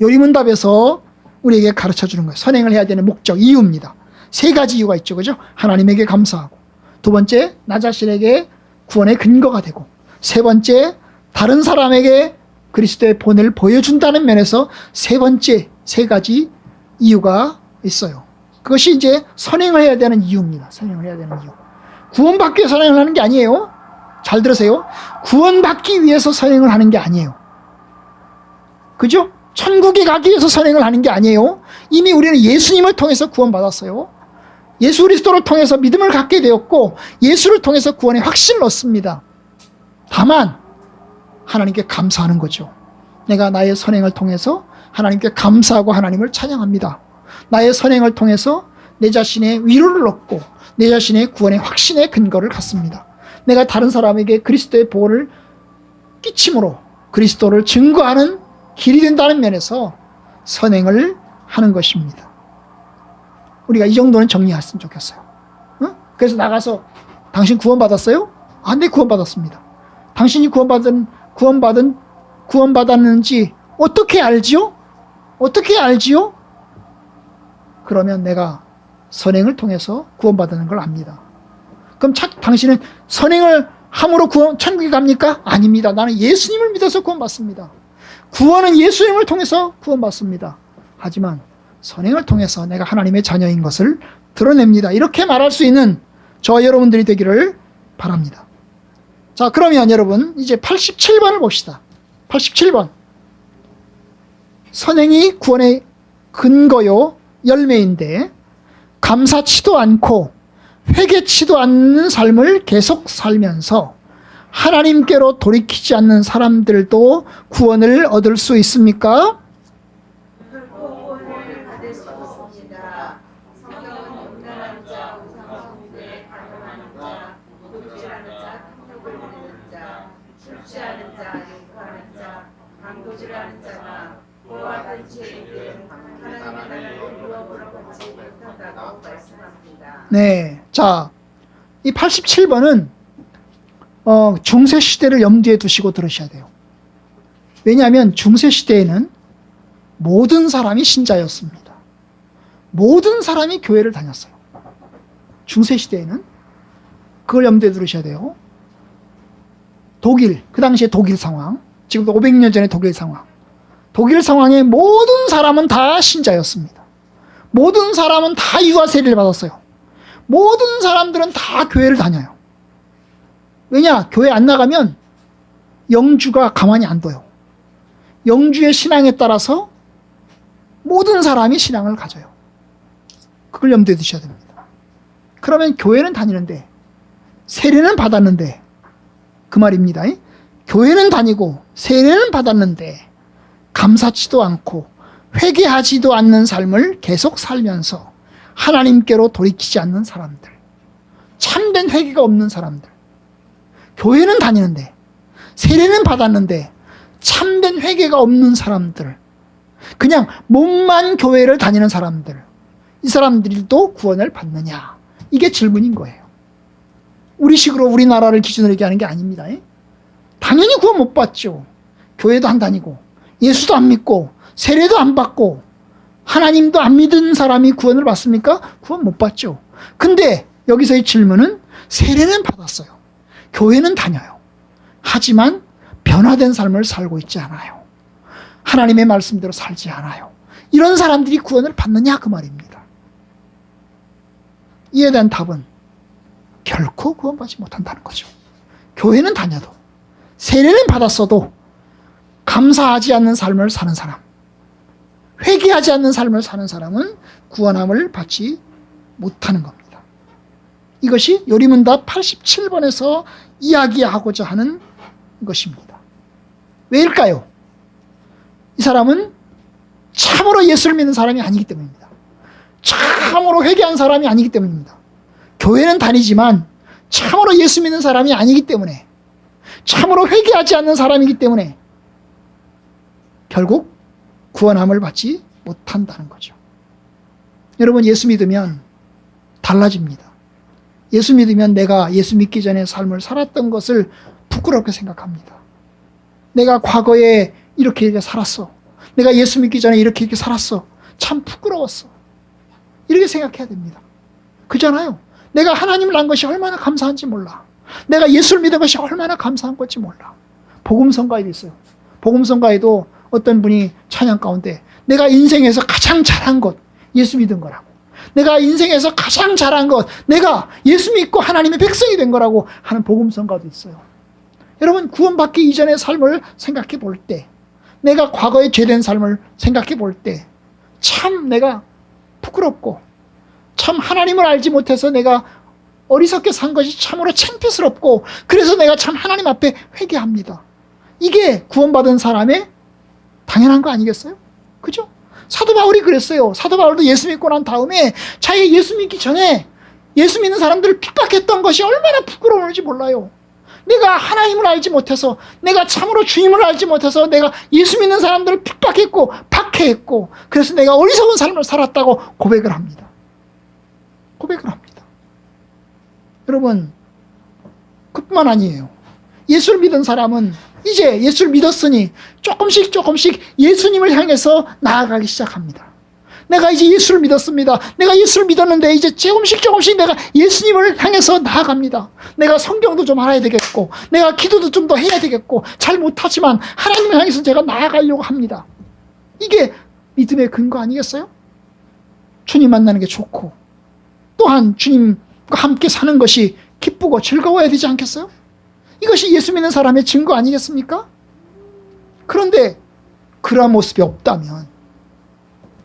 Speaker 1: 요리문답에서 우리에게 가르쳐 주는 거예요. 선행을 해야 되는 목적, 이유입니다. 세 가지 이유가 있죠. 그죠? 하나님에게 감사하고 두 번째, 나 자신에게 구원의 근거가 되고 세 번째, 다른 사람에게 그리스도의 본을 보여준다는 면에서 세 번째 세 가지 이유가 있어요. 그것이 이제 선행을 해야 되는 이유입니다. 선행을 해야 되는 이유. 구원받기 위해서 선행을 하는 게 아니에요. 잘 들으세요. 구원받기 위해서 선행을 하는 게 아니에요. 그죠? 천국에 가기 위해서 선행을 하는 게 아니에요. 이미 우리는 예수님을 통해서 구원받았어요. 예수 그리스도를 통해서 믿음을 갖게 되었고 예수를 통해서 구원의 확신을 얻습니다. 다만 하나님께 감사하는 거죠. 내가 나의 선행을 통해서 하나님께 감사하고 하나님을 찬양합니다. 나의 선행을 통해서 내 자신의 위로를 얻고 내 자신의 구원의 확신의 근거를 갖습니다. 내가 다른 사람에게 그리스도의 보호를 끼침으로 그리스도를 증거하는 길이 된다는 면에서 선행을 하는 것입니다. 우리가 이 정도는 정리했으면 좋겠어요. 응? 그래서 나가서 당신 구원받았어요? 네, 구원받았습니다. 당신이 구원받았는지 어떻게 알지요? 어떻게 알지요? 그러면 내가 선행을 통해서 구원받는 걸 압니다. 그럼 당신은 선행을 함으로 천국에 갑니까? 아닙니다. 나는 예수님을 믿어서 구원받습니다. 구원은 예수님을 통해서 구원받습니다. 하지만 선행을 통해서 내가 하나님의 자녀인 것을 드러냅니다. 이렇게 말할 수 있는 저와 여러분들이 되기를 바랍니다. 자, 그러면 여러분 이제 87번을 봅시다. 87번. 선행이 구원의 근거요 열매인데 감사치도 않고 회개치도 않는 삶을 계속 살면서 하나님께로 돌이키지 않는 사람들도 구원을 얻을 수 있습니까?
Speaker 2: 구원을 받을 수 있습니다. 성경은 용납하는 자, 우상숭배에 가담하는 자, 도둑질하는 자, 탐욕을 부리는 자, 술 취하는 자, 욕하는 자, 강도질하는 자나 그와 같은 죄인들은 하나님의 나라를 유업으로 받지 못한다고 말씀합니다.
Speaker 1: 네. 자, 이 87번은 중세 시대를 염두에 두시고 들으셔야 돼요. 왜냐하면 중세 시대에는 모든 사람이 신자였습니다. 모든 사람이 교회를 다녔어요. 중세 시대에는 그걸 염두에 두셔야 돼요. 독일, 그 당시에 독일 상황, 지금도 500년 전의 독일 상황. 독일 상황에 모든 사람은 다 신자였습니다. 모든 사람은 다 유아 세례를 받았어요. 모든 사람들은 다 교회를 다녀요. 왜냐? 교회 안 나가면 영주가 가만히 안 둬요. 영주의 신앙에 따라서 모든 사람이 신앙을 가져요. 그걸 염두에 두셔야 됩니다. 그러면 교회는 다니는데 세례는 받았는데 그 말입니다. 교회는 다니고 세례는 받았는데 감사치도 않고 회개하지도 않는 삶을 계속 살면서 하나님께로 돌이키지 않는 사람들, 참된 회개가 없는 사람들, 교회는 다니는데 세례는 받았는데 참된 회개가 없는 사람들, 그냥 몸만 교회를 다니는 사람들, 이 사람들도 구원을 받느냐? 이게 질문인 거예요. 우리식으로 우리나라를 기준으로 얘기하는 게 아닙니다. 당연히 구원 못 받죠. 교회도 안 다니고 예수도 안 믿고 세례도 안 받고 하나님도 안 믿은 사람이 구원을 받습니까? 구원 못 받죠. 근데 여기서의 질문은 세례는 받았어요. 교회는 다녀요. 하지만 변화된 삶을 살고 있지 않아요. 하나님의 말씀대로 살지 않아요. 이런 사람들이 구원을 받느냐 그 말입니다. 이에 대한 답은 결코 구원받지 못한다는 거죠. 교회는 다녀도 세례는 받았어도 감사하지 않는 삶을 사는 사람, 회개하지 않는 삶을 사는 사람은 구원함을 받지 못하는 겁니다. 이것이 요리문답 87번에서 이야기하고자 하는 것입니다. 왜일까요? 이 사람은 참으로 예수를 믿는 사람이 아니기 때문입니다. 참으로 회개한 사람이 아니기 때문입니다. 교회는 다니지만 참으로 예수 믿는 사람이 아니기 때문에, 참으로 회개하지 않는 사람이기 때문에 결국 구원함을 받지 못한다는 거죠. 여러분, 예수 믿으면 달라집니다. 예수 믿으면 내가 예수 믿기 전에 삶을 살았던 것을 부끄럽게 생각합니다. 내가 과거에 이렇게 살았어. 내가 예수 믿기 전에 이렇게 살았어. 참 부끄러웠어. 이렇게 생각해야 됩니다. 그잖아요. 내가 하나님을 안 것이 얼마나 감사한지 몰라. 내가 예수를 믿은 것이 얼마나 감사한 건지 몰라. 복음성가에도 있어요. 복음성가에도 어떤 분이 찬양 가운데 내가 인생에서 가장 잘한 것 예수 믿은 거라고, 내가 인생에서 가장 잘한 것 내가 예수 믿고 하나님의 백성이 된 거라고 하는 복음성가도 있어요. 여러분, 구원받기 이전의 삶을 생각해 볼 때, 내가 과거에 죄된 삶을 생각해 볼 때 참 내가 부끄럽고 참 하나님을 알지 못해서 내가 어리석게 산 것이 참으로 창피스럽고, 그래서 내가 참 하나님 앞에 회개합니다. 이게 구원받은 사람의 당연한 거 아니겠어요? 그죠? 사도 바울이 그랬어요. 사도 바울도 예수 믿고 난 다음에 자기 예수 믿기 전에 예수 믿는 사람들을 핍박했던 것이 얼마나 부끄러운지 몰라요. 내가 하나님을 알지 못해서, 내가 참으로 주님을 알지 못해서 내가 예수 믿는 사람들을 핍박했고 박해했고, 그래서 내가 어리석은 삶을 살았다고 고백을 합니다. 고백을 합니다. 여러분, 그뿐만 아니에요. 예수를 믿은 사람은 이제 예수를 믿었으니 조금씩 예수님을 향해서 나아가기 시작합니다. 내가 이제 예수를 믿었습니다. 내가 예수를 믿었는데 이제 조금씩 내가 예수님을 향해서 나아갑니다. 내가 성경도 좀 알아야 되겠고, 내가 기도도 좀 더 해야 되겠고, 잘 못하지만 하나님을 향해서 제가 나아가려고 합니다. 이게 믿음의 근거 아니겠어요? 주님 만나는 게 좋고, 또한 주님과 함께 사는 것이 기쁘고 즐거워야 되지 않겠어요? 이것이 예수 믿는 사람의 증거 아니겠습니까? 그런데 그러한 모습이 없다면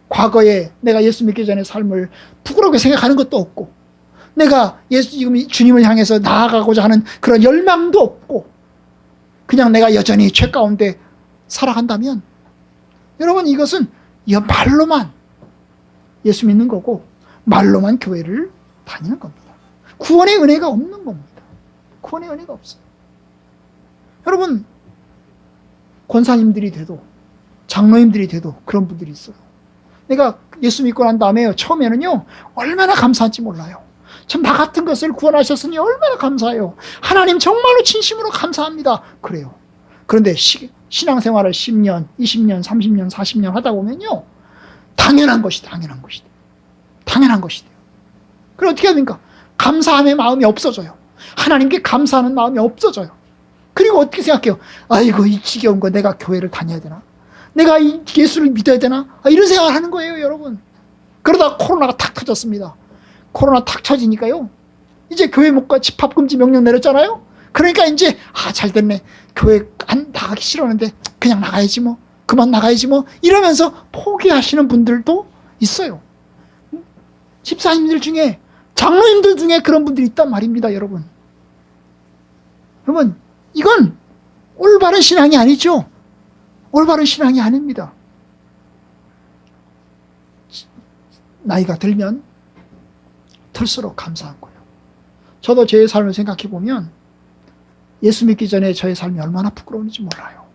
Speaker 1: 과거에 내가 예수 믿기 전의 삶을 부끄럽게 생각하는 것도 없고 내가 지금 주님을 향해서 나아가고자 하는 그런 열망도 없고 그냥 내가 여전히 죄 가운데 살아간다면 여러분 이것은 말로만 예수 믿는 거고 말로만 교회를 다니는 겁니다. 구원의 은혜가 없는 겁니다. 구원의 은혜가 없어요. 여러분 권사님들이 돼도 장로님들이 돼도 그런 분들이 있어요. 내가 예수 믿고 난 다음에 처음에는요 얼마나 감사한지 몰라요. 참 나 같은 것을 구원하셨으니 얼마나 감사해요. 하나님 정말로 진심으로 감사합니다. 그래요. 그런데 신앙생활을 10년, 20년, 30년, 40년 하다 보면요 당연한 것이 당연한 것이 돼요. 당연한 것이 돼요. 그럼 어떻게 해야 됩니까? 감사함의 마음이 없어져요. 하나님께 감사하는 마음이 없어져요. 그리고 어떻게 생각해요? 아이고 이 지겨운 거 내가 교회를 다녀야 되나? 내가 이 예수를 믿어야 되나? 이런 생각을 하는 거예요 여러분. 그러다가 코로나가 탁 터졌습니다. 코로나 탁 터지니까요 이제 교회 못 가 집합금지 명령 내렸잖아요. 그러니까 이제 잘 됐네. 교회 안 나가기 싫었는데 그냥 나가야지 뭐 그만 나가야지 뭐 이러면서 포기하시는 분들도 있어요. 집사님들 중에 장로님들 중에 그런 분들이 있단 말입니다 여러분. 여러분 이건 올바른 신앙이 아니죠. 올바른 신앙이 아닙니다. 나이가 들면 들수록 감사한 거예요. 저도 제 삶을 생각해 보면 예수 믿기 전에 저의 삶이 얼마나 부끄러운지 몰라요.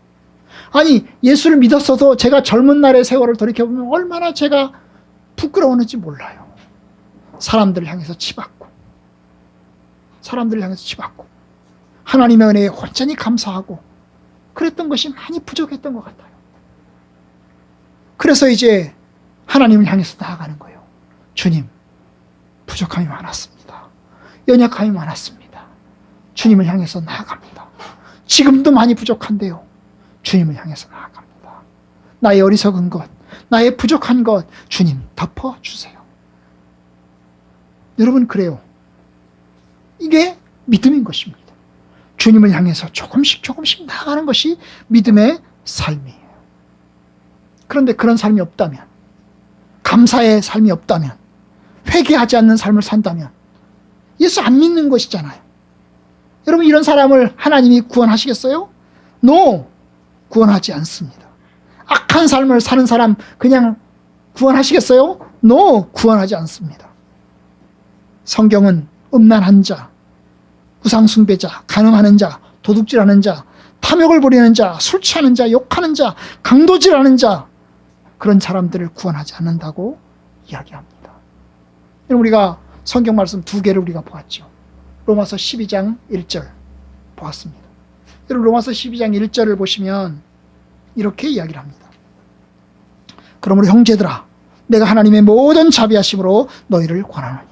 Speaker 1: 아니 예수를 믿었어도 제가 젊은 날의 세월을 돌이켜보면 얼마나 제가 부끄러웠는지 몰라요. 사람들을 향해서 치받고 하나님의 은혜에 온전히 감사하고 그랬던 것이 많이 부족했던 것 같아요. 그래서 이제 하나님을 향해서 나아가는 거예요. 주님 부족함이 많았습니다. 연약함이 많았습니다. 주님을 향해서 나아갑니다. 지금도 많이 부족한데요. 주님을 향해서 나아갑니다. 나의 어리석은 것, 나의 부족한 것 주님 덮어주세요. 여러분 그래요. 이게 믿음인 것입니다. 주님을 향해서 조금씩 나아가는 것이 믿음의 삶이에요. 그런데 그런 삶이 없다면, 감사의 삶이 없다면, 회개하지 않는 삶을 산다면 예수 안 믿는 것이잖아요. 여러분 이런 사람을 하나님이 구원하시겠어요? No! 구원하지 않습니다. 악한 삶을 사는 사람 그냥 구원하시겠어요? No! 구원하지 않습니다. 성경은 음란한 자, 우상숭배자, 간음하는 자, 도둑질하는 자, 탐욕을 부리는 자, 술 취하는 자, 욕하는 자, 강도질하는 자 그런 사람들을 구원하지 않는다고 이야기합니다. 우리가 성경 말씀 두 개를 우리가 보았죠. 로마서 12장 1절 보았습니다. 여러분 로마서 12장 1절을 보시면 이렇게 이야기를 합니다. 그러므로 형제들아 내가 하나님의 모든 자비하심으로 너희를 권하노니.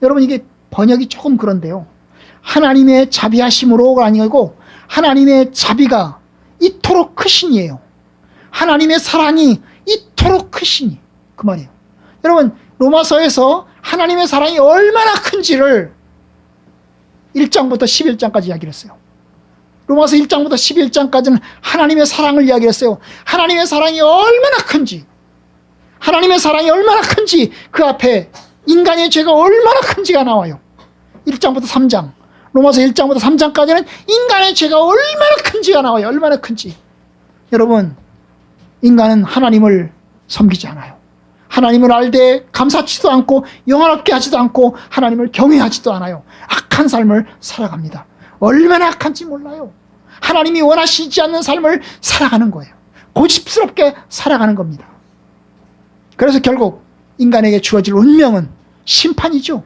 Speaker 1: 여러분 이게 번역이 조금 그런데요. 하나님의 자비하심으로가 아니고 하나님의 자비가 이토록 크시니에요. 하나님의 사랑이 이토록 크시니 그 말이에요. 여러분 로마서에서 하나님의 사랑이 얼마나 큰지를 1장부터 11장까지 이야기를 했어요. 로마서 1장부터 11장까지는 하나님의 사랑을 이야기를 했어요. 하나님의 사랑이 얼마나 큰지, 하나님의 사랑이 얼마나 큰지 그 앞에 인간의 죄가 얼마나 큰지가 나와요. 1장부터 3장, 로마서 1장부터 3장까지는 인간의 죄가 얼마나 큰지가 나와요. 얼마나 큰지. 여러분 인간은 하나님을 섬기지 않아요. 하나님을 알되 감사치도 않고 영화롭게 하지도 않고 하나님을 경외하지도 않아요. 악한 삶을 살아갑니다. 얼마나 악한지 몰라요. 하나님이 원하시지 않는 삶을 살아가는 거예요. 고집스럽게 살아가는 겁니다. 그래서 결국 인간에게 주어질 운명은 심판이죠.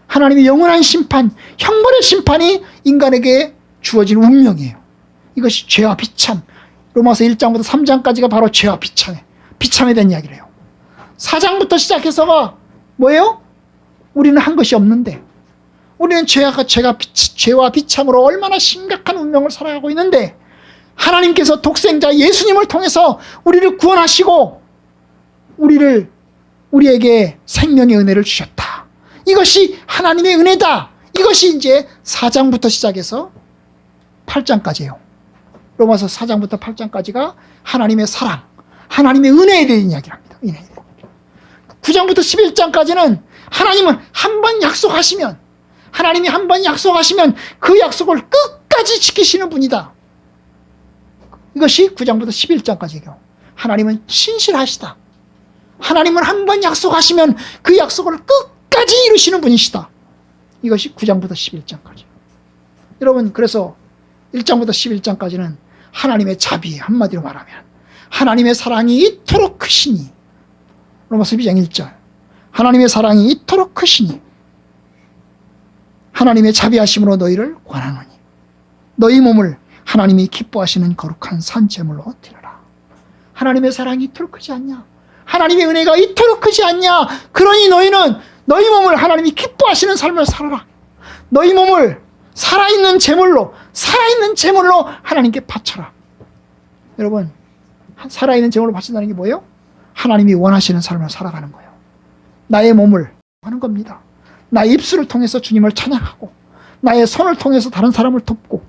Speaker 1: 하나님의 영원한 심판, 형벌의 심판이 인간에게 주어진 운명이에요. 이것이 죄와 비참, 로마서 1장부터 3장까지가 바로 죄와 비참에 대한 이야기를 해요. 4장부터 시작해서가 뭐예요? 우리는 한 것이 없는데, 우리는 죄와 비참으로 얼마나 심각한 운명을 살아가고 있는데, 하나님께서 독생자 예수님을 통해서 우리를 구원하시고 우리에게 생명의 은혜를 주셨다. 이것이 하나님의 은혜다. 이것이 이제 4장부터 시작해서 8장까지예요. 로마서 4장부터 8장까지가 하나님의 사랑, 하나님의 은혜에 대한 이야기를 합니다. 은혜에 대한. 9장부터 11장까지는 하나님은 한 번 약속하시면, 하나님이 한 번 약속하시면 그 약속을 끝까지 지키시는 분이다. 이것이 9장부터 11장까지예요. 하나님은 신실하시다. 하나님은 한 번 약속하시면 그 약속을 끝까지 이루시는 분이시다. 이것이 9장부터 11장까지. 여러분, 그래서 1장부터 11장까지는 하나님의 자비, 한마디로 말하면 하나님의 사랑이 이토록 크시니, 로마서 2장 1절, 하나님의 사랑이 이토록 크시니 하나님의 자비하심으로 너희를 권하노니 너희 몸을 하나님이 기뻐하시는 거룩한 산제물로 드려라. 하나님의 사랑이 이토록 크지 않냐? 하나님의 은혜가 이토록 크지 않냐? 그러니 너희는 너희 몸을 하나님이 기뻐하시는 삶을 살아라. 너희 몸을 살아있는 제물로 하나님께 바쳐라. 여러분, 살아있는 제물로 바친다는 게 뭐예요? 하나님이 원하시는 삶을 살아가는 거예요. 나의 몸을 하는 겁니다. 나의 입술을 통해서 주님을 찬양하고, 나의 손을 통해서 다른 사람을 돕고,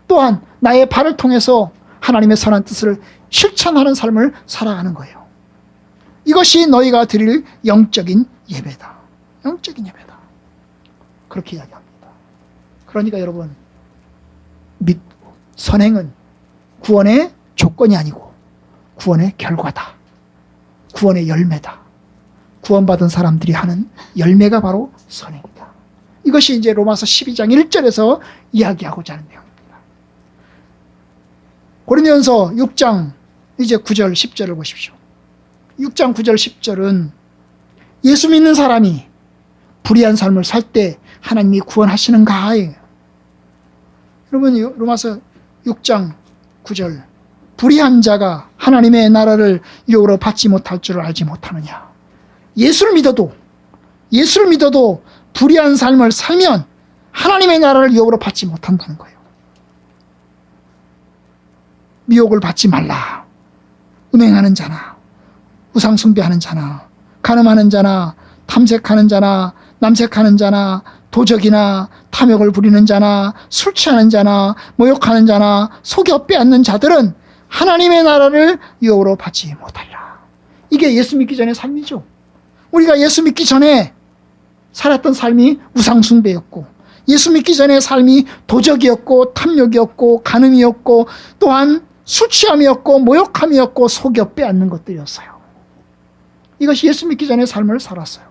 Speaker 1: 또한 나의 발을 통해서 하나님의 선한 뜻을 실천하는 삶을 살아가는 거예요. 이것이 너희가 드릴 영적인 예배다. 영적인 예배다. 그렇게 이야기합니다. 그러니까 여러분, 선행은 구원의 조건이 아니고 구원의 결과다. 구원의 열매다. 구원받은 사람들이 하는 열매가 바로 선행이다. 이것이 이제 로마서 12장 1절에서 이야기하고자 하는 내용입니다. 고린도전서 6장 이제 9절 10절을 보십시오. 6장 9절 10절은 예수 믿는 사람이 불의한 삶을 살 때 하나님이 구원하시는가? 여러분, 로마서 6장 9절, 불의한 자가 하나님의 나라를 유업으로 받지 못할 줄을 알지 못하느냐? 예수를 믿어도 불의한 삶을 살면 하나님의 나라를 유업으로 받지 못한다는 거예요. 미혹을 받지 말라. 음행하는 자나, 우상숭배하는 자나, 간음하는 자나, 탐색하는 자나, 남색하는 자나, 도적이나 탐욕을 부리는 자나, 술 취하는 자나, 모욕하는 자나, 속여 빼앗는 자들은 하나님의 나라를 유업으로 받지 못하리라. 이게 예수 믿기 전의 삶이죠. 우리가 예수 믿기 전에 살았던 삶이 우상숭배였고, 예수 믿기 전의 삶이 도적이었고, 탐욕이었고, 간음이었고, 또한 수치함이었고, 모욕함이었고, 속여 빼앗는 것들이었어요. 이것이 예수 믿기 전의 삶을 살았어요.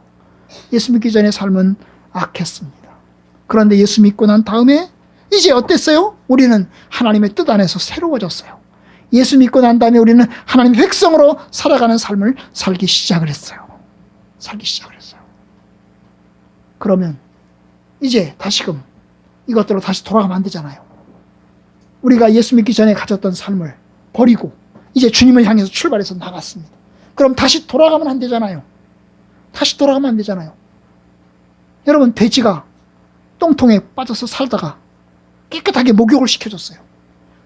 Speaker 1: 예수 믿기 전의 삶은 악했습니다. 그런데 예수 믿고 난 다음에 이제 어땠어요? 우리는 하나님의 뜻 안에서 새로워졌어요. 예수 믿고 난 다음에 우리는 하나님의 백성으로 살아가는 삶을 살기 시작을 했어요. 그러면 이제 다시금 이것들로 다시 돌아가면 안 되잖아요. 우리가 예수 믿기 전에 가졌던 삶을 버리고 이제 주님을 향해서 출발해서 나갔습니다. 그럼 다시 돌아가면 안 되잖아요. 여러분, 돼지가 똥통에 빠져서 살다가 깨끗하게 목욕을 시켜줬어요.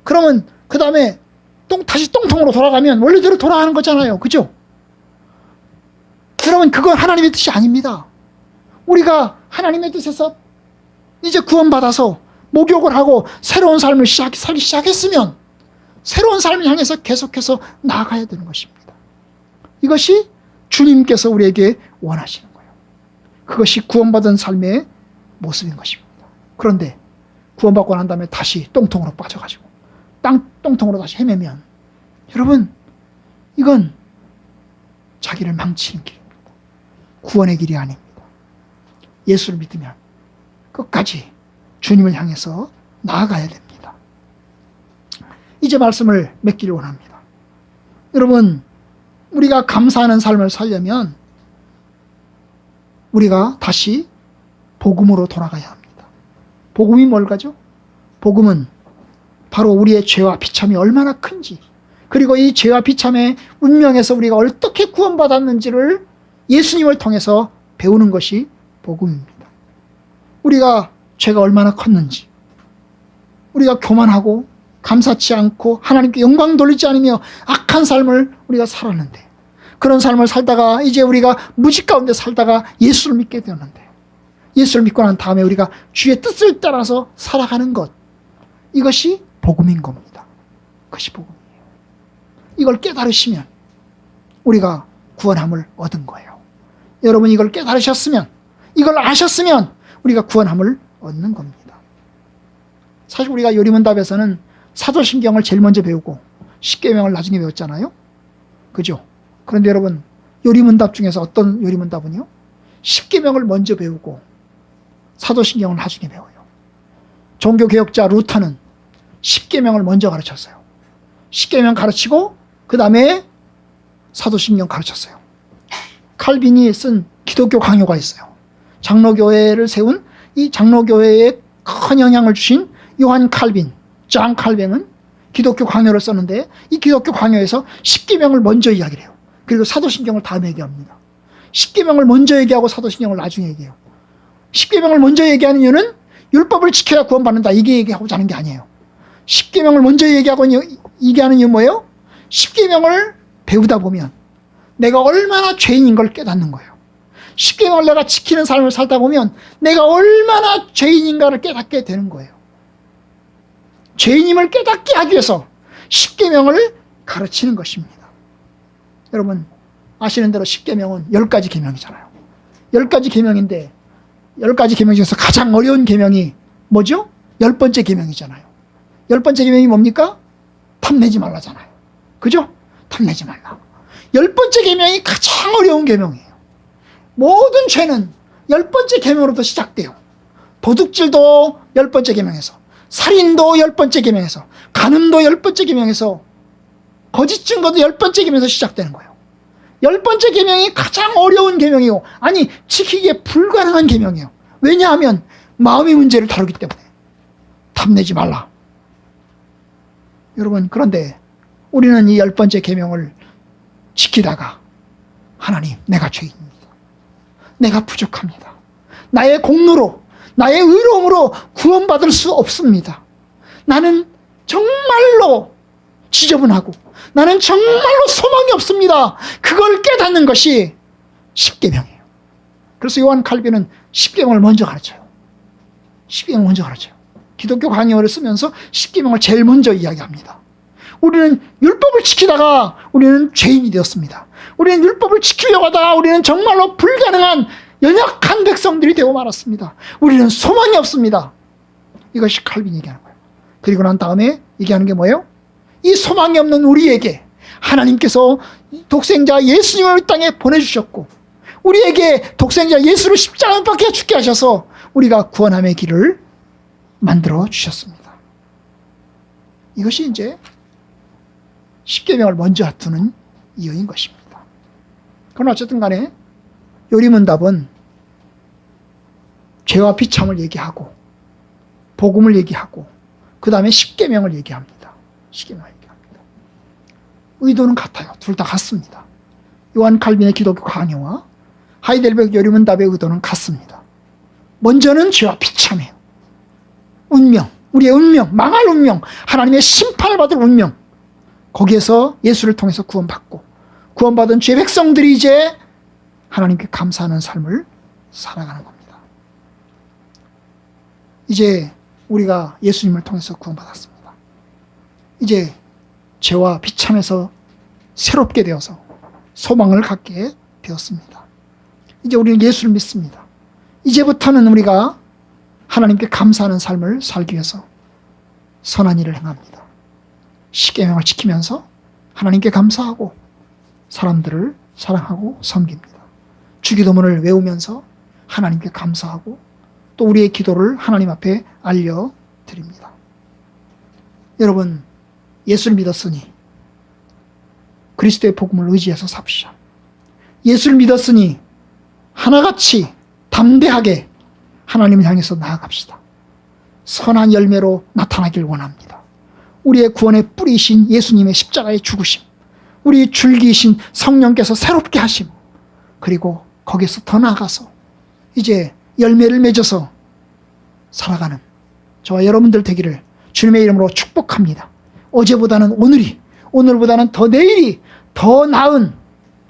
Speaker 1: 그러면 그 다음에 다시 똥통으로 돌아가면 원래대로 돌아가는 거잖아요. 그죠? 여러분, 그건 하나님의 뜻이 아닙니다. 우리가 하나님의 뜻에서 이제 구원받아서 목욕을 하고 새로운 삶을 살기 시작했으면 새로운 삶을 향해서 계속해서 나아가야 되는 것입니다. 이것이 주님께서 우리에게 원하시는 거예요. 그것이 구원받은 삶의 모습인 것입니다. 그런데 구원받고 난 다음에 다시 똥통으로 빠져가지고 똥통으로 다시 헤매면 여러분, 이건 자기를 망치는 길입니다. 구원의 길이 아닙니다. 예수를 믿으면 끝까지 주님을 향해서 나아가야 됩니다. 이제 말씀을 맺기를 원합니다. 여러분, 우리가 감사하는 삶을 살려면 우리가 다시 복음으로 돌아가야 합니다. 복음이 뭘까죠? 복음은 바로 우리의 죄와 비참이 얼마나 큰지, 그리고 이 죄와 비참의 운명에서 우리가 어떻게 구원받았는지를 예수님을 통해서 배우는 것이 복음입니다. 우리가 죄가 얼마나 컸는지, 우리가 교만하고 감사치 않고 하나님께 영광 돌리지 않으며 악한 삶을 우리가 살았는데, 그런 삶을 살다가 이제 우리가 무지 가운데 살다가 예수를 믿게 되었는데, 예수를 믿고 난 다음에 우리가 주의 뜻을 따라서 살아가는 것, 이것이 복음인 겁니다. 그것이 복음이에요. 이걸 깨달으시면 우리가 구원함을 얻은 거예요. 여러분 이걸 깨달으셨으면, 이걸 아셨으면 우리가 구원함을 얻는 겁니다. 사실 우리가 요리문답에서는 사도신경을 제일 먼저 배우고 십계명을 나중에 배웠잖아요. 그죠? 그런데 여러분 요리문답 중에서 어떤 요리문답은요? 십계명을 먼저 배우고 사도신경을 나중에 배워요. 종교개혁자 루터는 십계명을 먼저 가르쳤어요. 십계명 가르치고 그 다음에 사도신경 가르쳤어요. 칼빈이 쓴 기독교 강요가 있어요. 장로교회를 세운 이 장로교회에 큰 영향을 주신 요한 칼빈, 장 칼빈은 기독교 강요를 썼는데 이 기독교 강요에서 십계명을 먼저 이야기를 해요. 그리고 사도신경을 다음에 얘기합니다. 십계명을 먼저 얘기하고 사도신경을 나중에 얘기해요. 십계명을 먼저 얘기하는 이유는 율법을 지켜야 구원받는다, 이게 얘기하고자 하는 게 아니에요. 십계명을 먼저 얘기하는 이유 뭐예요? 십계명을 배우다 보면 내가 얼마나 죄인인 걸 깨닫는 거예요. 십계명을 내가 지키는 삶을 살다 보면 내가 얼마나 죄인인가를 깨닫게 되는 거예요. 죄인임을 깨닫게 하기 위해서 십계명을 가르치는 것입니다. 여러분 아시는 대로 십계명은 10가지 계명이잖아요. 10가지 계명인데 10가지 계명 중에서 가장 어려운 계명이 뭐죠? 10번째 계명이잖아요. 10번째 계명이 뭡니까? 탐내지 말라잖아요. 그죠? 탐내지 말라. 10번째 계명이 가장 어려운 계명이에요. 모든 죄는 10번째 계명으로부터 시작돼요. 도둑질도 10번째 계명에서, 살인도 10번째 계명에서, 간음도 10번째 계명에서, 거짓 증거도 10번째 계명에서 시작되는 거예요. 10번째 계명이 가장 어려운 계명이고, 아니 지키기에 불가능한 계명이에요. 왜냐하면 마음의 문제를 다루기 때문에. 탐내지 말라. 여러분 그런데 우리는 이 10번째 계명을 지키다가 하나님 내가 죄인입니다. 내가 부족합니다. 나의 공로로, 나의 의로움으로 구원받을 수 없습니다. 나는 정말로 지저분하고 나는 정말로 소망이 없습니다. 그걸 깨닫는 것이 십계명이에요. 그래서 요한 칼빈은 십계명을 먼저 가르쳐요. 십계명을 먼저 가르쳐요. 기독교 강요를 쓰면서 십계명을 제일 먼저 이야기합니다. 우리는 율법을 지키다가 우리는 죄인이 되었습니다. 우리는 율법을 지키려고 하다가 우리는 정말로 불가능한 연약한 백성들이 되어 말았습니다. 우리는 소망이 없습니다. 이것이 칼빈이 얘기하는 거예요. 그리고 난 다음에 얘기하는 게 뭐예요? 이 소망이 없는 우리에게 하나님께서 독생자 예수님을 이 땅에 보내주셨고 우리에게 독생자 예수를 십자가에 못 박혀 죽게 하셔서 우리가 구원함의 길을 만들어 주셨습니다. 이것이 이제 십계명을 먼저 두는 이유인 것입니다. 그러나 어쨌든 간에 요리문답은 죄와 비참을 얘기하고 복음을 얘기하고 그 다음에 십계명을 얘기합니다. 십계명을 얘기합니다. 의도는 같아요. 둘 다 같습니다. 요한 칼빈의 기독교 강요와 하이델베르크 요리문답의 의도는 같습니다. 먼저는 죄와 비참이에요. 운명, 우리의 운명, 망할 운명, 하나님의 심판을 받을 운명, 거기에서 예수를 통해서 구원받고 구원받은 죄 백성들이 이제 하나님께 감사하는 삶을 살아가는 겁니다. 이제 우리가 예수님을 통해서 구원받았습니다. 이제 죄와 비참에서 새롭게 되어서 소망을 갖게 되었습니다. 이제 우리는 예수를 믿습니다. 이제부터는 우리가 하나님께 감사하는 삶을 살기 위해서 선한 일을 행합니다. 십계명을 지키면서 하나님께 감사하고 사람들을 사랑하고 섬깁니다. 주기도문을 외우면서 하나님께 감사하고 또 우리의 기도를 하나님 앞에 알려드립니다. 여러분 예수를 믿었으니 그리스도의 복음을 의지해서 삽시다. 예수를 믿었으니 하나같이 담대하게 하나님을 향해서 나아갑시다. 선한 열매로 나타나길 원합니다. 우리의 구원의 뿌리이신 예수님의 십자가의 죽으심, 우리 줄기이신 성령께서 새롭게 하심, 그리고 거기서 더 나아가서 이제 열매를 맺어서 살아가는 저와 여러분들 되기를 주님의 이름으로 축복합니다. 어제보다는 오늘이, 오늘보다는 더 내일이 더 나은,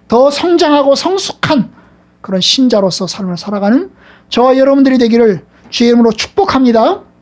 Speaker 1: 더 성장하고 성숙한 그런 신자로서 삶을 살아가는 저와 여러분들이 되기를 주의 이름으로 축복합니다.